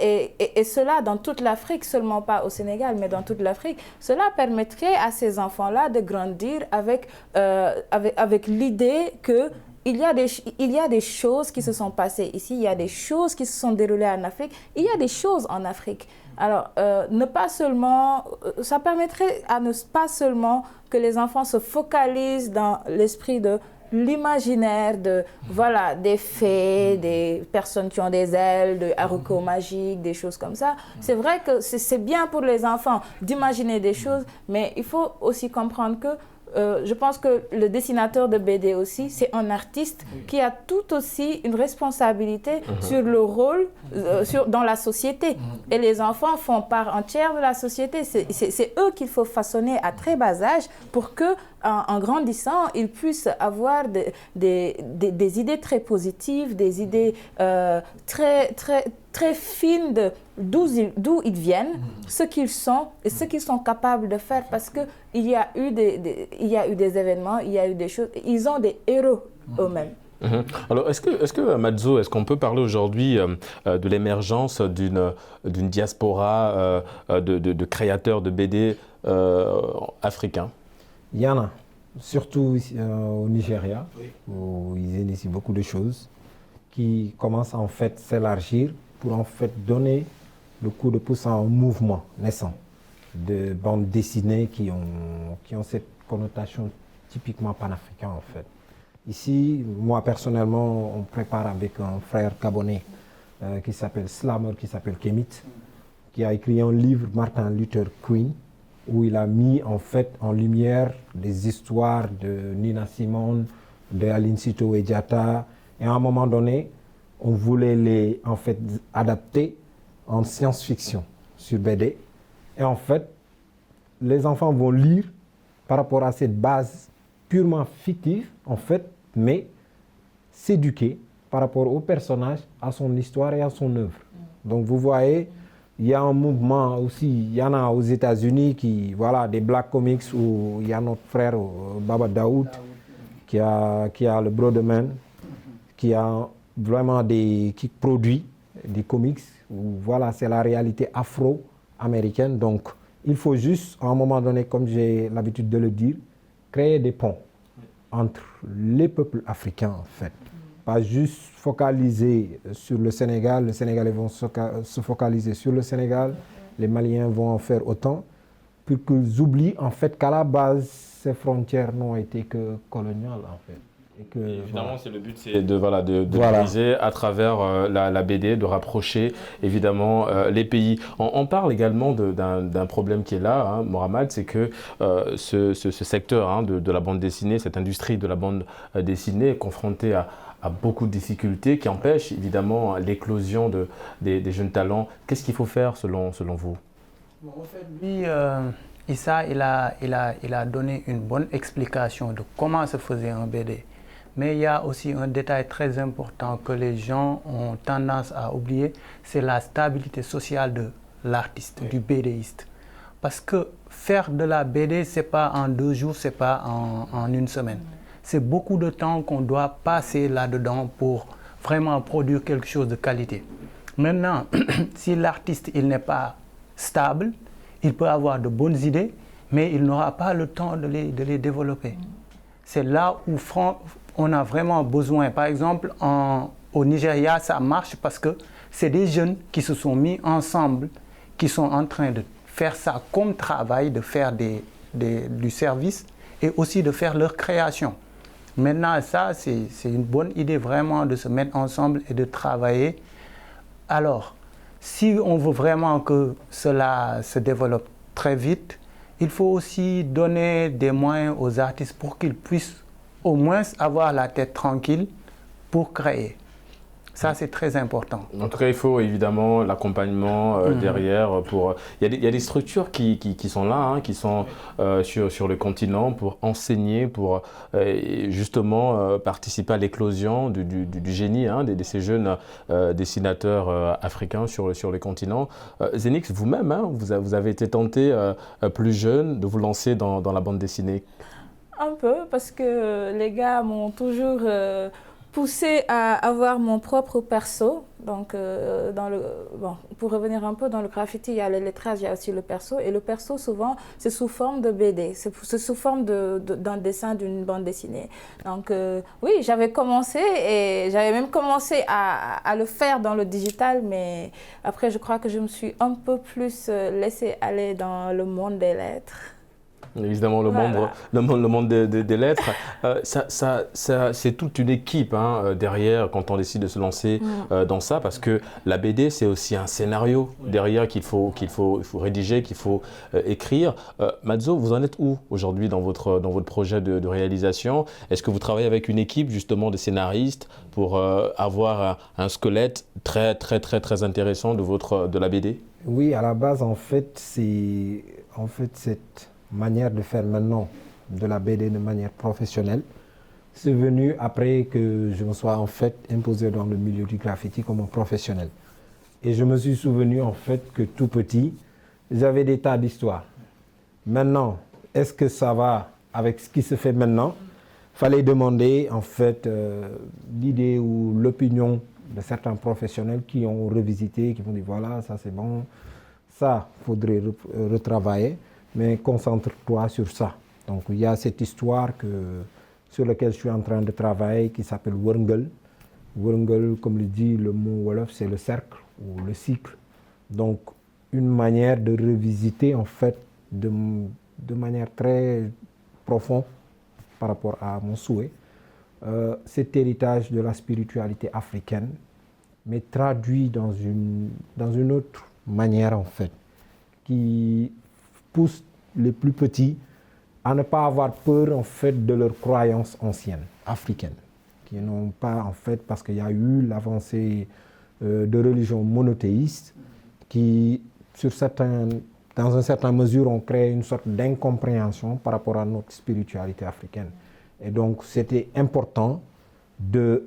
et cela dans toute l'Afrique, seulement pas au Sénégal, mais dans toute l'Afrique, cela permettrait à ces enfants-là de grandir avec l'idée que il y a des choses qui se sont passées ici, il y a des choses qui se sont déroulées en Afrique, il y a des choses en Afrique. Alors, ça permettrait à ne pas seulement que les enfants se focalisent dans l'esprit de l'imaginaire des fées, des personnes qui ont des ailes, de haricots magiques, des choses comme ça. C'est vrai que c'est bien pour les enfants d'imaginer des choses, mais il faut aussi comprendre que je pense que le dessinateur de BD aussi, c'est un artiste qui a tout aussi une responsabilité sur le rôle dans la société. Et les enfants font part entière de la société. C'est eux qu'il faut façonner à très bas âge pour que, en grandissant, ils puissent avoir des idées très positives, des idées très fines de d'où ils viennent, ce qu'ils sont et ce qu'ils sont capables de faire, parce qu'il y a eu des événements, il y a eu des choses, ils ont des héros eux-mêmes. Alors, est-ce que Madzo, est-ce qu'on peut parler aujourd'hui de l'émergence d'une diaspora de créateurs de BD africains? Il y en a, surtout au Nigeria, où ils initient beaucoup de choses qui commencent en fait à s'élargir pour en fait donner le coup de pouce à un mouvement naissant de bandes dessinées qui ont cette connotation typiquement panafricaine en fait. Ici, moi personnellement, on prépare avec un frère gabonais qui s'appelle Slammer, qui s'appelle Kemit, qui a écrit un livre, Martin Luther King, où il a mis en fait en lumière des histoires de Nina Simone, de Aline Sitoé Diatta, et à un moment donné, on voulait les en fait adapter en science-fiction sur BD. Et en fait, les enfants vont lire par rapport à cette base purement fictive, en fait, mais s'éduquer par rapport au personnage, à son histoire et à son œuvre. Donc vous voyez, il y a un mouvement aussi, il y en a aux États-Unis des Black Comics où il y a notre frère Baba Daoud qui a le Broderman, qui a vraiment qui produit des comics où c'est la réalité afro-américaine. Donc il faut juste, à un moment donné, comme j'ai l'habitude de le dire, créer des ponts entre les peuples africains en fait. Pas juste focaliser sur le Sénégal, les Sénégalais vont se focaliser sur le Sénégal, les Maliens vont en faire autant, pour qu'ils oublient en fait qu'à la base, ces frontières n'ont été que coloniales en fait. Et évidemment, c'est le but, c'est de briser à travers la BD, de rapprocher évidemment les pays. On parle également d'un problème qui est là, Mohamed, c'est que ce secteur de la bande dessinée, cette industrie de la bande dessinée est confrontée à beaucoup de difficultés qui empêchent évidemment l'éclosion des jeunes talents. Qu'est-ce qu'il faut faire selon vous? En fait, lui, Issa, il a donné une bonne explication de comment se faisait un BD. Mais il y a aussi un détail très important que les gens ont tendance à oublier, c'est la stabilité sociale de l'artiste, du BDiste. Parce que faire de la BD, ce n'est pas en 2 jours, ce n'est pas en 1 semaine. C'est beaucoup de temps qu'on doit passer là-dedans pour vraiment produire quelque chose de qualité. Maintenant, si l'artiste n'est pas stable, il peut avoir de bonnes idées, mais il n'aura pas le temps de les développer. C'est là où on a vraiment besoin. Par exemple, au Nigeria, ça marche parce que c'est des jeunes qui se sont mis ensemble, qui sont en train de faire ça comme travail, de faire du service et aussi de faire leur création. Maintenant, ça, c'est une bonne idée vraiment de se mettre ensemble et de travailler. Alors, si on veut vraiment que cela se développe très vite, il faut aussi donner des moyens aux artistes pour qu'ils puissent au moins avoir la tête tranquille pour créer. Ça, c'est très important. En tout cas, il faut évidemment l'accompagnement derrière. Il y a des structures qui sont là, hein, qui sont sur le continent pour enseigner, pour justement participer à l'éclosion du génie hein, de ces jeunes dessinateurs africains sur le continent. Zenix, vous-même, hein, vous avez été tenté plus jeune de vous lancer dans la bande dessinée. Un peu, parce que les gars m'ont toujours poussé à avoir mon propre perso. Donc, pour revenir un peu dans le graffiti, il y a le lettrage, il y a aussi le perso. Et le perso, souvent, c'est sous forme de BD, c'est sous forme d'un dessin d'une bande dessinée. Donc, oui, j'avais commencé et j'avais même commencé à le faire dans le digital, mais après, je crois que je me suis un peu plus laissée aller dans le monde des lettres. Évidemment, le monde des lettres, c'est toute une équipe hein, derrière quand on décide de se lancer dans ça, parce que la BD, c'est aussi un scénario derrière qu'il faut rédiger, qu'il faut écrire. Madzo, vous en êtes où aujourd'hui dans votre projet de réalisation? Est-ce que vous travaillez avec une équipe justement de scénaristes pour avoir un squelette très intéressant de la BD? Oui, à la base, en fait, c'est cette manière de faire maintenant de la BD de manière professionnelle, c'est venu après que je me sois en fait imposé dans le milieu du graffiti comme un professionnel. Et je me suis souvenu en fait que tout petit, j'avais des tas d'histoires. Maintenant, est-ce que ça va avec ce qui se fait maintenant? Fallait demander en fait l'idée ou l'opinion de certains professionnels qui ont revisité, qui m'ont dit voilà, ça c'est bon, ça faudrait retravailler. Mais concentre-toi sur ça. Donc il y a cette histoire sur laquelle je suis en train de travailler qui s'appelle Wurngel. Wurngel, comme le dit le mot Wolof, c'est le cercle ou le cycle. Donc une manière de revisiter en fait de manière très profonde par rapport à mon souhait cet héritage de la spiritualité africaine, mais traduit dans une autre manière en fait, qui pousse les plus petits à ne pas avoir peur en fait de leurs croyances anciennes, africaines, qui n'ont pas en fait, parce qu'il y a eu l'avancée de religions monothéistes qui, dans une certaine mesure, ont créé une sorte d'incompréhension par rapport à notre spiritualité africaine. Et donc, c'était important de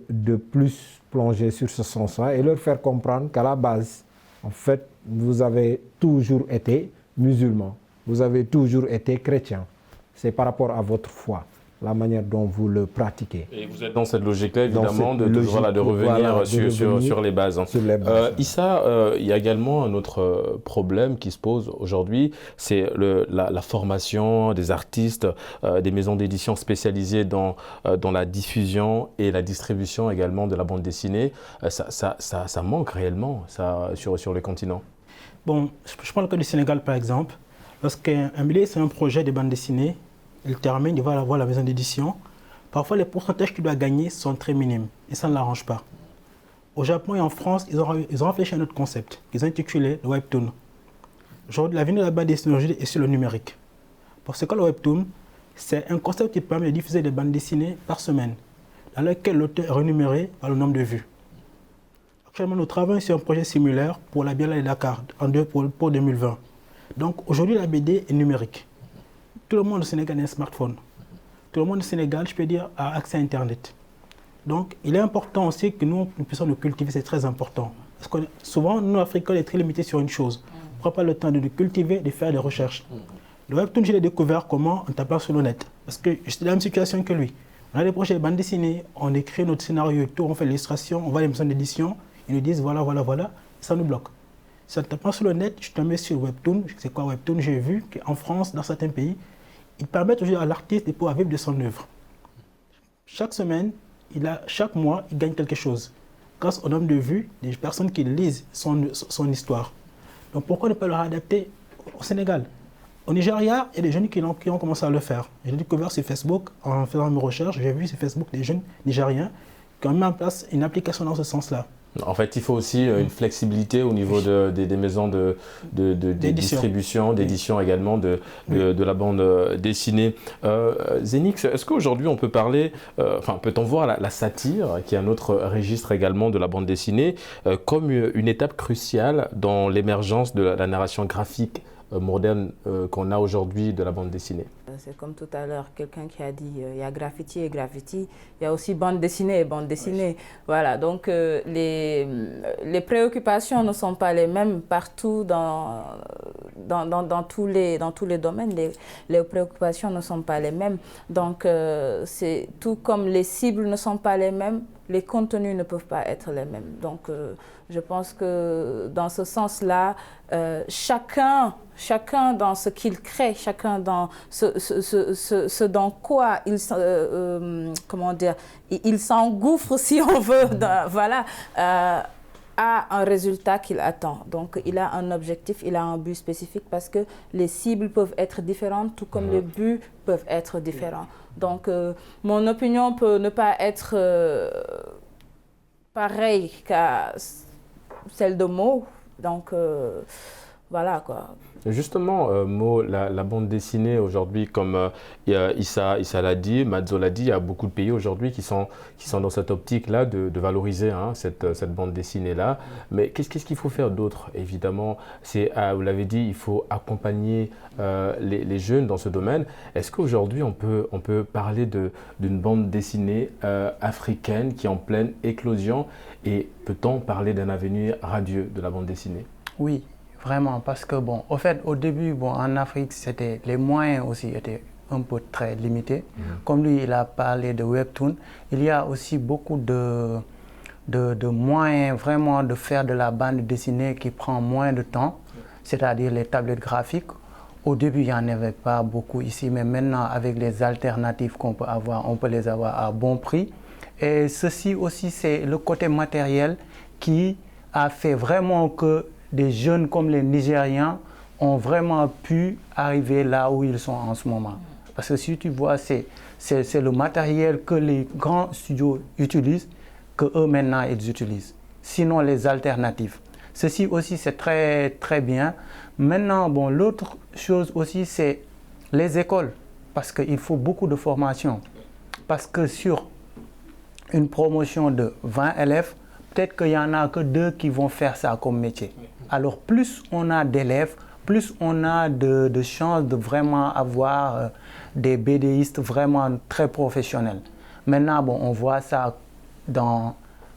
plus plonger sur ce sens-là et leur faire comprendre qu'à la base, en fait, vous avez toujours été musulmans. Vous avez toujours été chrétien. C'est par rapport à votre foi, la manière dont vous le pratiquez. Et vous êtes dans cette logique-là, évidemment, de revenir sur les bases. Sur les bases. Issa, il y a également un autre problème qui se pose aujourd'hui, c'est la formation des artistes, des maisons d'édition spécialisées dans la diffusion et la distribution également de la bande dessinée. Ça manque réellement sur le continent. Bon, je prends le cas du Sénégal, par exemple. Lorsqu'un BD, c'est un projet de bande dessinée, il termine, il va avoir la maison d'édition. Parfois, les pourcentages qu'il doit gagner sont très minimes et ça ne l'arrange pas. Au Japon et en France, ils ont réfléchi à un autre concept qu'ils ont intitulé le webtoon. Aujourd'hui, l'avenir de la bande dessinée est sur le numérique. Parce que le webtoon, c'est un concept qui permet de diffuser des bandes dessinées par semaine, dans lequel l'auteur est rémunéré par le nombre de vues. Actuellement, nous travaillons sur un projet similaire pour la Biennale de Dakar pour 2020. Donc aujourd'hui, la BD est numérique. Tout le monde au Sénégal a un smartphone. Tout le monde au Sénégal, je peux dire, a accès à Internet. Donc il est important aussi que nous puissions nous cultiver, c'est très important. Parce que souvent, nous, Africains, on est très limités sur une chose. On ne prend pas le temps de nous cultiver, de faire des recherches. Le webtoon, je l'ai découvert comment on tape sur le net. Parce que j'étais dans la même situation que lui. On a des projets de bande dessinée, on écrit notre scénario et tout, on fait l'illustration, on va à les maisons d'édition, ils nous disent voilà, ça nous bloque. Si on tape sur le net, je tombe sur Webtoon. C'est quoi Webtoon? J'ai vu qu'en France, dans certains pays, ils permettent aujourd'hui à l'artiste de pouvoir vivre de son œuvre. Chaque semaine, chaque mois, il gagne quelque chose. Grâce au nombre de vues des personnes qui lisent son histoire. Donc pourquoi ne pas leur adapter au Sénégal. Au Nigeria, il y a des jeunes qui ont commencé à le faire. J'ai découvert sur Facebook, en faisant mes recherches, j'ai vu sur Facebook des jeunes nigériens qui ont mis en place une application dans ce sens-là. En fait, il faut aussi une flexibilité au niveau des maisons de distribution, d'édition également de la bande dessinée. Zénix, est-ce qu'aujourd'hui on peut parler, peut-on voir la satire, qui est un autre registre également de la bande dessinée, comme une étape cruciale dans l'émergence de la narration graphique moderne qu'on a aujourd'hui de la bande dessinée? C'est comme tout à l'heure, quelqu'un qui a dit il y a graffiti et graffiti, il y a aussi bande dessinée et bande dessinée. Oui. Voilà, donc les préoccupations ne sont pas les mêmes partout dans tous les domaines. Les préoccupations ne sont pas les mêmes. Donc c'est tout comme les cibles ne sont pas les mêmes, les contenus ne peuvent pas être les mêmes. Donc je pense que dans ce sens-là, chacun dans ce qu'il crée, chacun dans ce dans quoi il s'engouffre, si on veut, voilà, a un résultat qu'il attend. Donc il a un objectif, il a un but spécifique, parce que les cibles peuvent être différentes, tout comme les buts peuvent être différents. Donc mon opinion peut ne pas être pareille qu'à celle de Mo. Donc voilà quoi. Justement, Mo, la bande dessinée aujourd'hui, comme Issa l'a dit, Madzo l'a dit, il y a beaucoup de pays aujourd'hui qui sont dans cette optique-là de valoriser cette bande dessinée-là. Mais qu'est-ce qu'il faut faire d'autre? Évidemment, vous l'avez dit, il faut accompagner les jeunes dans ce domaine. Est-ce qu'aujourd'hui, on peut parler d'une bande dessinée africaine qui est en pleine éclosion? Et peut-on parler d'un avenir radieux de la bande dessinée? Oui. Vraiment, parce que au fait, au début, en Afrique, les moyens aussi étaient un peu très limités. Comme lui, il a parlé de Webtoon, il y a aussi beaucoup de moyens vraiment de faire de la bande dessinée qui prend moins de temps, c'est-à-dire les tablettes graphiques. Au début, il n'y en avait pas beaucoup ici, mais maintenant, avec les alternatives qu'on peut avoir, on peut les avoir à bon prix. Et ceci aussi, c'est le côté matériel qui a fait vraiment que des jeunes comme les Nigériens ont vraiment pu arriver là où ils sont en ce moment. Parce que si tu vois, c'est le matériel que les grands studios utilisent, que eux maintenant ils utilisent. Sinon les alternatives. Ceci aussi c'est très très bien. Maintenant, l'autre chose aussi c'est les écoles. Parce qu'il faut beaucoup de formation. Parce que sur une promotion de 20 élèves, peut-être qu'il n'y en a que 2 qui vont faire ça comme métier. Alors plus on a d'élèves, plus on a de chances de vraiment avoir des BDistes vraiment très professionnels. Maintenant, on voit ça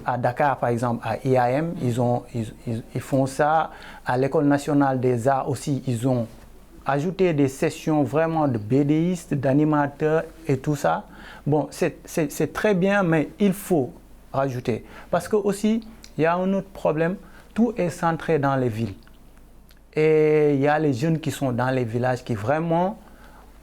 à Dakar, par exemple, à IAM, ils font ça. À l'École nationale des arts aussi, ils ont ajouté des sessions vraiment de BDistes, d'animateurs et tout ça. C'est très bien, mais il faut rajouter. Parce que aussi, il y a un autre problème, tout est centré dans les villes. Et il y a les jeunes qui sont dans les villages qui vraiment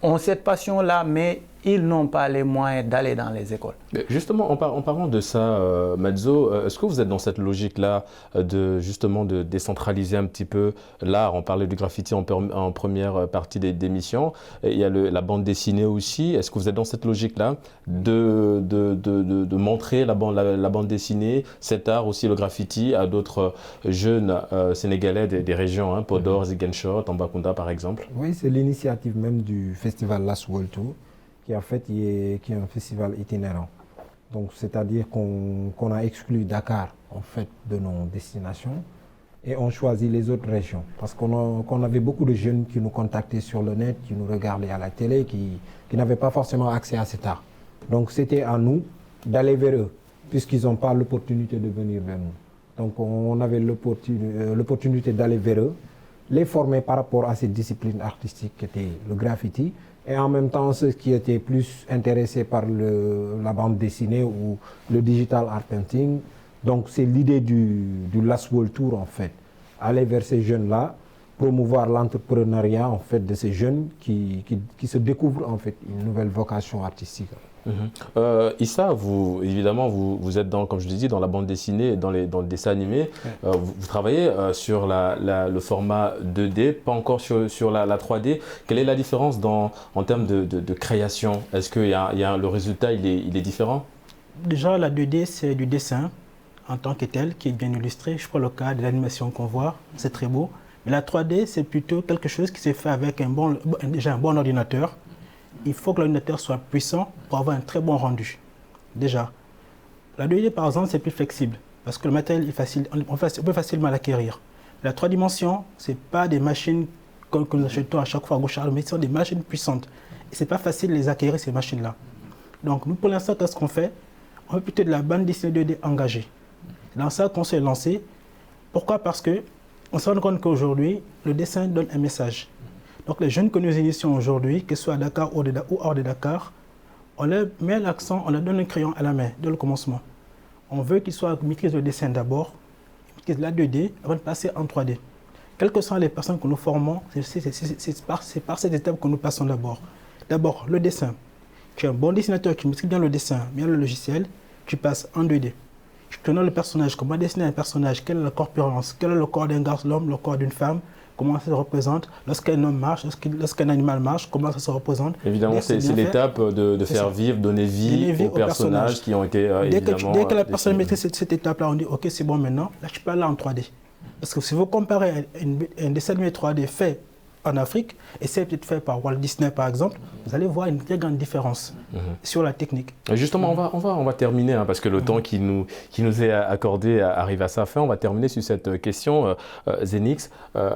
ont cette passion-là, mais ils n'ont pas les moyens d'aller dans les écoles. Justement, en parlant de ça, Madzo, est-ce que vous êtes dans cette logique-là de décentraliser un petit peu l'art? On parlait du graffiti en première partie d'émission. Il y a la bande dessinée aussi. Est-ce que vous êtes dans cette logique-là de montrer la bande dessinée, cet art aussi, le graffiti, à d'autres jeunes sénégalais des régions, Podor, Ziguinchor, Tambacounda par exemple? Oui, c'est l'initiative même du festival Last World Tour, qui en fait qui est un festival itinérant. Donc c'est-à-dire qu'on a exclu Dakar en fait de nos destinations et on choisit les autres régions. Parce qu'on avait beaucoup de jeunes qui nous contactaient sur le net, qui nous regardaient à la télé, qui n'avaient pas forcément accès à cet art. Donc c'était à nous d'aller vers eux, puisqu'ils n'ont pas l'opportunité de venir vers nous. Donc on avait l'opportunité d'aller vers eux, les former par rapport à cette discipline artistique qui était le graffiti, et en même temps ceux qui étaient plus intéressés par la bande dessinée ou le digital art painting. Donc c'est l'idée du Last World Tour en fait, aller vers ces jeunes-là, promouvoir l'entrepreneuriat en fait de ces jeunes qui se découvrent en fait une nouvelle vocation artistique. Issa, vous, évidemment, vous êtes, comme je l'ai dit, dans la bande dessinée, dans le dessin animé. Ouais. Vous travaillez sur le format 2D, pas encore sur la 3D. Quelle est la différence en termes de création? Est-ce que le résultat il est différent? Déjà, la 2D, c'est du dessin en tant que tel, qui est bien illustré. Je prends le cas de l'animation qu'on voit, c'est très beau. Mais la 3D, c'est plutôt quelque chose qui s'est fait avec déjà un bon ordinateur. Il faut que l'ordinateur soit puissant pour avoir un très bon rendu. Déjà. La 2D, par exemple, c'est plus flexible parce que le matériel est facile, on peut facilement l'acquérir. La 3 dimensions, ce n'est pas des machines que nous achetons à chaque fois à gauche, mais ce sont des machines puissantes. Et ce n'est pas facile de les acquérir, ces machines-là. Donc, nous, pour l'instant, qu'est-ce qu'on fait? On fait plutôt de la bande dessinée 2D engagée. C'est dans ça qu'on s'est lancé. Pourquoi? Parce qu'on se rend compte qu'aujourd'hui, le dessin donne un message. Donc les jeunes que nous initions aujourd'hui, que ce soit à Dakar ou hors de Dakar, on leur met l'accent, on leur donne un crayon à la main dès le commencement. On veut qu'ils maîtrisent le dessin d'abord, maîtrisent la 2D avant de passer en 3D. Quelles que soient les personnes que nous formons, c'est par cette étape que nous passons d'abord. D'abord, le dessin. Tu es un bon dessinateur qui maîtrise bien le dessin, bien le logiciel, tu passes en 2D. Je te donne le personnage, comment dessiner un personnage, quelle est la corpulence, quel est le corps d'un garçon, l'homme, le corps d'une femme, comment ça se représente, lorsqu'un homme marche, lorsqu'un animal marche, comment ça se représente. Évidemment, c'est l'étape de faire vivre, donner vie aux personnages qui ont été évidemment... Dès que la personne maîtrise cette étape-là, on dit « Ok, c'est bon maintenant, là tu peux aller en 3D ». Parce que si vous comparez un dessin animé 3D fait en Afrique et c'est peut-être fait par Walt Disney par exemple, vous allez voir une très grande différence sur la technique. Justement, on va terminer parce que le temps qui nous est accordé arrive à sa fin. On va terminer sur cette question. Zenix,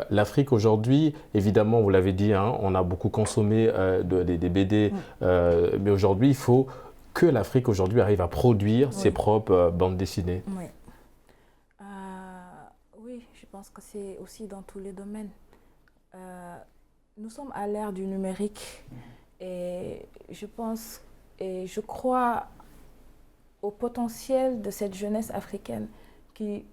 l'Afrique aujourd'hui, évidemment, vous l'avez dit, on a beaucoup consommé des BD, mais aujourd'hui, il faut que l'Afrique aujourd'hui arrive à produire ses propres bandes dessinées. Oui. Oui, je pense que c'est aussi dans tous les domaines. Nous sommes à l'ère du numérique et je pense et je crois au potentiel de cette jeunesse africaine qui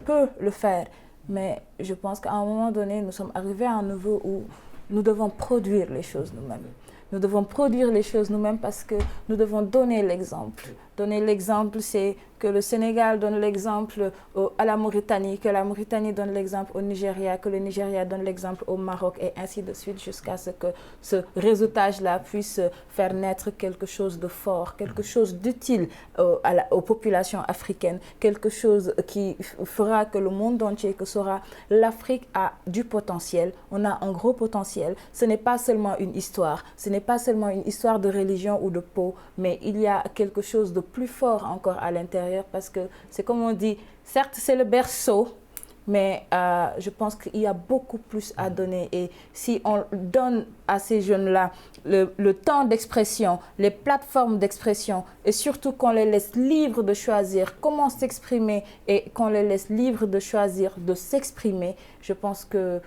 peut le faire, mais je pense qu'à un moment donné, nous sommes arrivés à un niveau où nous devons produire les choses nous-mêmes. Nous devons produire les choses nous-mêmes parce que nous devons donner l'exemple. Donner l'exemple, c'est que le Sénégal donne l'exemple à la Mauritanie, que la Mauritanie donne l'exemple au Nigeria, que le Nigeria donne l'exemple au Maroc et ainsi de suite jusqu'à ce que ce réseautage-là puisse faire naître quelque chose de fort, quelque chose d'utile aux populations africaines, quelque chose qui fera que le monde entier, que sera l'Afrique a du potentiel, on a un gros potentiel. Ce n'est pas seulement une histoire, ce n'est pas seulement une histoire de religion ou de peau, mais il y a quelque chose de plus fort encore à l'intérieur parce que c'est comme on dit, certes c'est le berceau, mais je pense qu'il y a beaucoup plus à donner et si on donne à ces jeunes-là le temps d'expression, les plateformes d'expression et surtout qu'on les laisse libres de choisir comment s'exprimer et qu'on les laisse libres de choisir de s'exprimer, je pense que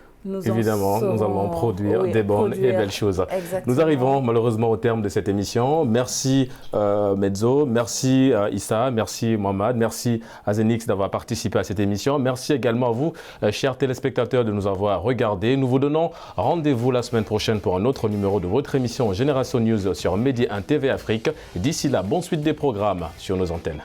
évidemment, nous allons produire des bonnes et belles choses. Exactement. Nous arrivons malheureusement au terme de cette émission. Merci Medzo, merci Issa, merci Mohamed, merci à Zenix d'avoir participé à cette émission. Merci également à vous, chers téléspectateurs, de nous avoir regardés. Nous vous donnons rendez-vous la semaine prochaine pour un autre numéro de votre émission Génération News sur Medi 1 TV Afrique. D'ici là, bonne suite des programmes sur nos antennes.